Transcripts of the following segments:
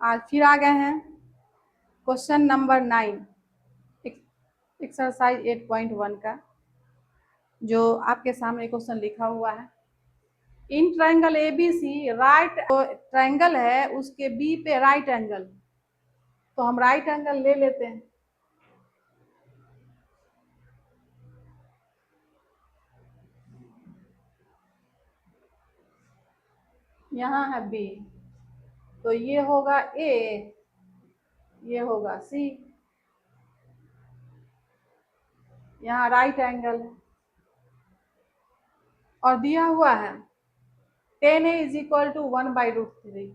आज फिर आ गए हैं क्वेश्चन नंबर 9 एक्सरसाइज 8.1 का, जो आपके सामने क्वेश्चन लिखा हुआ है। In triangle ABC right triangle है, उसके बी पे राइट एंगल, तो हम राइट एंगल ले लेते हैं। यहाँ है बी, तो ये होगा ए, ये होगा सी। यहाँ राइट एंगल है और दिया हुआ है tan A is equal to 1/√3।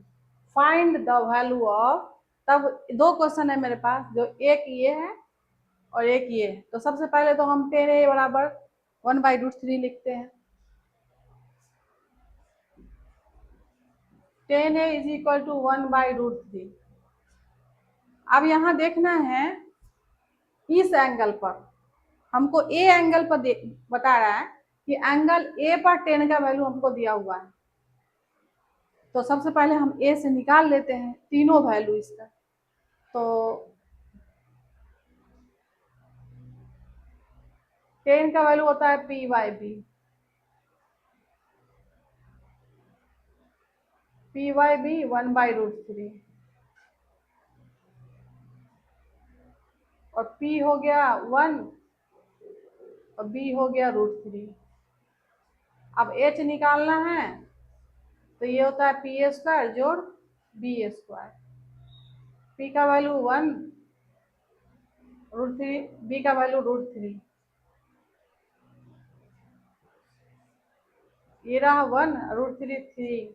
Find the value of, तब दो क्वेश्चन है मेरे पास, जो एक ये है और एक ये है। तो सबसे पहले तो हम tan A बराबर 1/√3 लिखते हैं। tan A is equal to 1/√3। अब यहाँ देखना है इस एंगल पर, हमको ए एंगल पर बता रहा है कि एंगल ए पर tan का वैल्यू हमको दिया हुआ है। तो सबसे पहले हम ए से निकाल लेते हैं तीनों वैल्यू इसका। तो tan का वैल्यू होता है P/B, P/B 1/√3 और P हो गया 1 और B हो गया √3। अब H निकालना है, तो ये होता है P² जोड़ B²। P का वैल्यू 1 √3, B का वैल्यू √3, ये रहा 1 √3 3,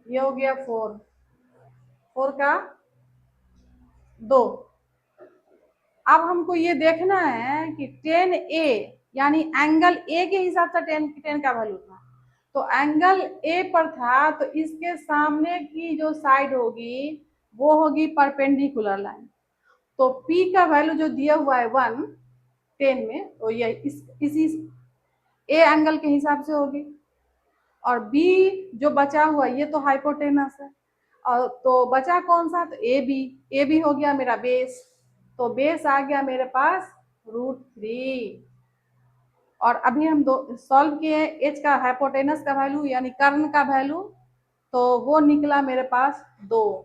ये हो गया 4, 4 का 2। अब हमको ये देखना है कि tan A यानी एंगल A के हिसाब से tan का वैल्यू था, तो एंगल A पर था, तो इसके सामने की जो साइड होगी वो होगी परपेंडिकुलर लाइन। तो P का वैल्यू जो दिया हुआ है 1 tan में, तो ये इसी A एंगल के हिसाब से होगी। और B जो बचा हुआ ये तो हाइपोटेनस है, और तो बचा कौन सा, तो ए बी हो गया मेरा बेस, तो बेस आ गया मेरे पास √3। और अभी हम दो सॉल्व किए एच का हाइपोटेनस का वैल्यू यानी कर्ण का वैल्यू, तो वो निकला मेरे पास 2।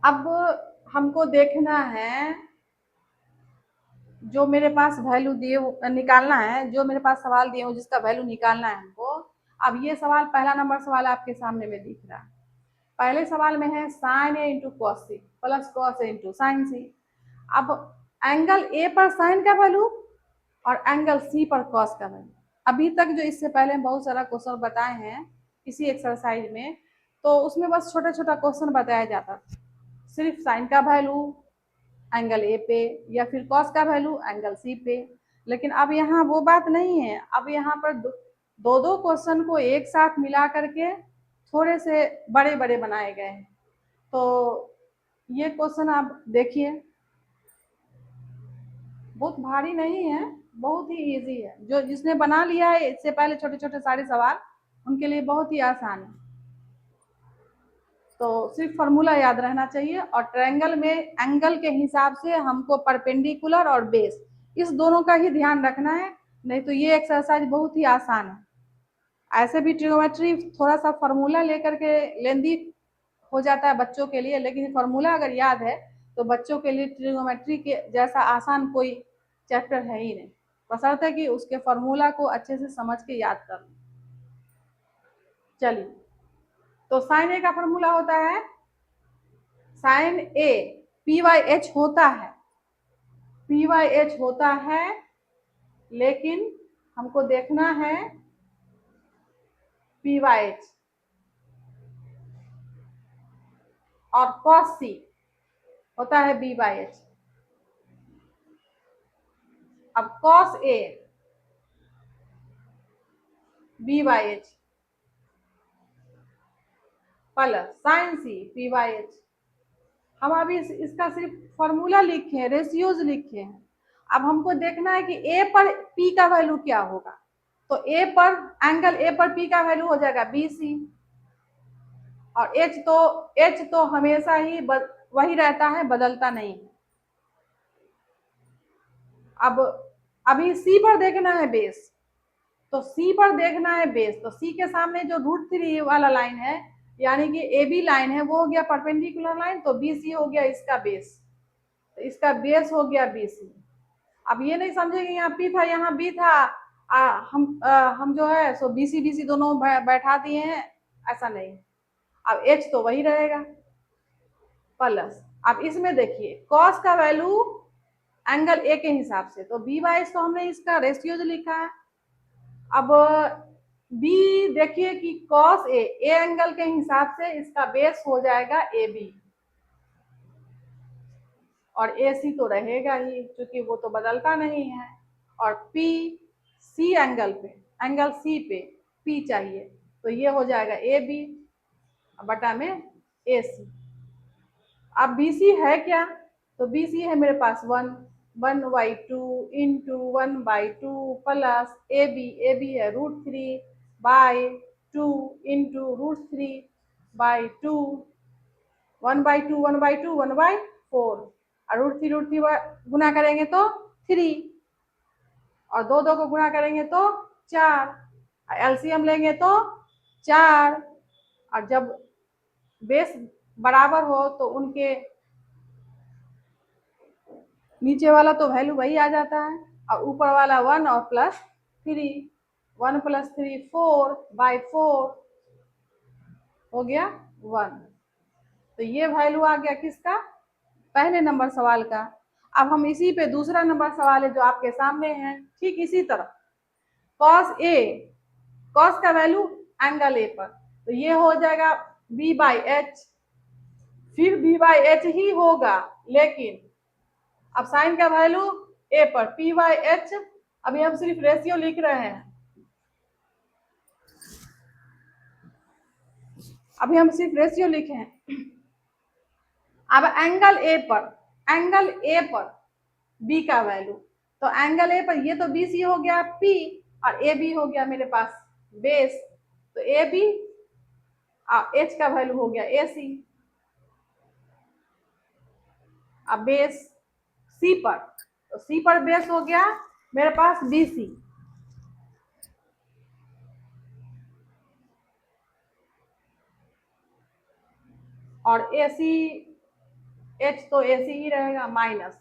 अब हमको देखना है जो मेरे पास वैल्यू दिए निकालना है, जो मेरे पास सवाल दिए जिसका वैल्यू निकालना है हमको। अब ये सवाल पहला नंबर सवाल आपके सामने में दिख रहा है। पहले सवाल में है sin A into cos C plus cos A into sin C। अब एंगल A पर sin का वैल्यू और एंगल C पर cos का वैल्यू। अभी तक जो इससे पहले बहुत सारा क्वेश्चन बताए हैं इसी एक्सरसाइज में, तो उसमें बस छोटा छोटा क्वेश्चन बताया जाता था, सिर्फ sin का वैल्यू एंगल A पे या फिर cos का वैल्यू एंगल C पे। लेकिन अब यहाँ वो बात नहीं है, अब यहाँ पर दो दो क्वेश्चन को एक साथ मिला करके थोड़े से बड़े बड़े बनाए गए हैं। तो ये क्वेश्चन आप देखिए, बहुत भारी नहीं है, बहुत ही इजी है। जो जिसने बना लिया है इससे पहले छोटे छोटे सारे सवाल, उनके लिए बहुत ही आसान है। तो सिर्फ फॉर्मूला याद रहना चाहिए, और ट्रायंगल में एंगल के हिसाब से हमको परपेंडिकुलर और बेस इस दोनों का ही ध्यान रखना है, नहीं तो ये एक्सरसाइज बहुत ही आसान है। ऐसे भी ट्रिगोमेट्री थोड़ा सा फॉर्मूला लेकर के लेंदी हो जाता है बच्चों के लिए, लेकिन फॉर्मूला अगर याद है तो बच्चों के लिए ट्रिगोमेट्री के जैसा आसान कोई चैप्टर है ही नहीं, बशर्ते कि उसके फॉर्मूला को अच्छे से समझ के याद कर लें। चलिए, तो साइन ए का फॉर्मूला होता है साइन ए P/H होता है, P/H होता है, लेकिन हमको देखना है P/H। और cos C होता है B/H। अब cos A B/H plus sin C P/H। हम अभी इसका सिर्फ फॉर्मूला लिखे रेशियोज लिखे हैं। अब हमको देखना है कि A पर P का वैल्यू क्या होगा। तो ए पर एंगल ए पर पी का वैल्यू हो जाएगा BC, और एच तो हमेशा ही वही रहता है, बदलता नहीं। अब अभी सी पर देखना है बेस, तो सी पर देखना है बेस, तो सी के सामने जो √3 वाला लाइन है यानी कि AB लाइन है वो हो गया परपेंडिकुलर लाइन, तो BC हो गया इसका बेस, तो इसका बेस हो गया BC। अब ये नहीं समझे कि यहाँ P था यहाँ B था, हम जो है सो BC दोनों बैठा दिए हैं, ऐसा नहीं। अब H तो वही रहेगा प्लस, अब इसमें देखिए कॉस का वैल्यू एंगल ए के हिसाब से, तो B/H तो हमने इसका रेशियो जो लिखा है। अब B देखिए कि कॉस ए एंगल के हिसाब से इसका बेस हो जाएगा AB, और AC तो रहेगा ही क्योंकि वो तो बदलता नहीं है, और P C एंगल पे, एंगल C पे P चाहिए, तो ये हो जाएगा AB बटा में AC। अब BC है क्या, तो BC है मेरे पास 1/2 इंटू 1/2 प्लस AB है √3/2 इंटू √3/2, 1/2 1/2 1/4, और √3 गुना करेंगे तो 3, और 2 को गुना करेंगे तो 4, LCM लेंगे तो 4, और जब बेस बराबर हो तो उनके नीचे वाला तो वैल्यू वही आ जाता है, और ऊपर वाला 1 और +3, 1 + 3 4/4 हो गया 1। तो ये वैल्यू आ गया किसका, पहले नंबर सवाल का। अब हम इसी पे दूसरा नंबर सवाल है जो आपके सामने है, ठीक इसी तरह कॉस का वैल्यू एंगल ए पर, तो ये हो जाएगा B/H, फिर B/H ही होगा, लेकिन अब साइन का वैल्यू ए पर P/H, अभी हम सिर्फ रेशियो लिख रहे हैं, अभी हम सिर्फ रेशियो लिखे हैं। अब एंगल ए पर B का वैल्यू, तो एंगल ए पर ये तो BC हो गया P, और AB हो गया मेरे पास बेस, तो AB H का वैल्यू हो गया AC। अब बेस C पर, तो C पर बेस हो गया मेरे पास BC, और AC H तो AC ही रहेगा माइनस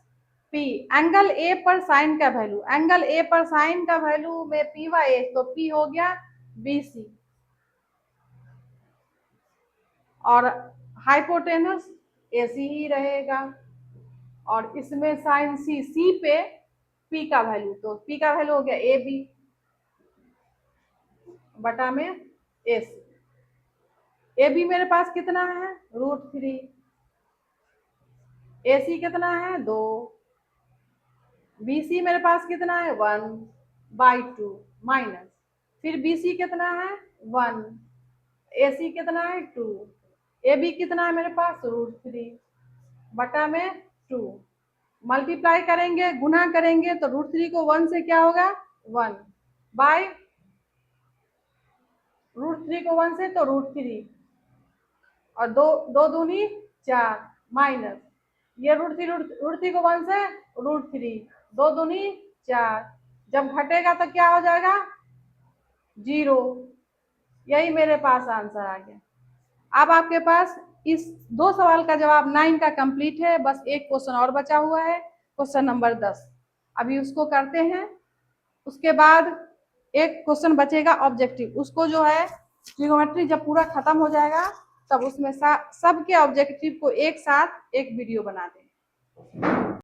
P, एंगल ए पर साइन का वैल्यू, एंगल ए पर साइन का वैल्यू में P/H, तो P हो गया BC, और हाइपोटेनस AC ही रहेगा, और इसमें साइन C पे P का वैल्यू, तो P का वैल्यू हो गया AB बटा में AC। AB मेरे पास कितना है √3, AC कितना है 2, BC मेरे पास कितना है 1/2 माइनस, फिर BC कितना है 1, AC कितना है 2, AB कितना है मेरे पास √3 बटा में 2, मल्टीप्लाई करेंगे गुना करेंगे तो √3 को 1 से क्या होगा 1 बाय √3 को 1 से तो √3, और 2 दूनी 4 माइनस, ये √3 को 1 से √3, 2 दूनी 4, जब घटेगा तो क्या हो जाएगा 0। यही मेरे पास आंसर आ गया। अब आपके पास इस 2 सवाल का जवाब 9 का कंप्लीट है, बस एक क्वेश्चन और बचा हुआ है, क्वेश्चन नंबर 10, अभी उसको करते हैं। उसके बाद एक क्वेश्चन बचेगा ऑब्जेक्टिव, उसको जो है ट्रिगोनोमेट्री जब पूरा खत्म हो जाएगा तब उसमें सबके ऑब्जेक्टिव को एक साथ एक वीडियो बना दें।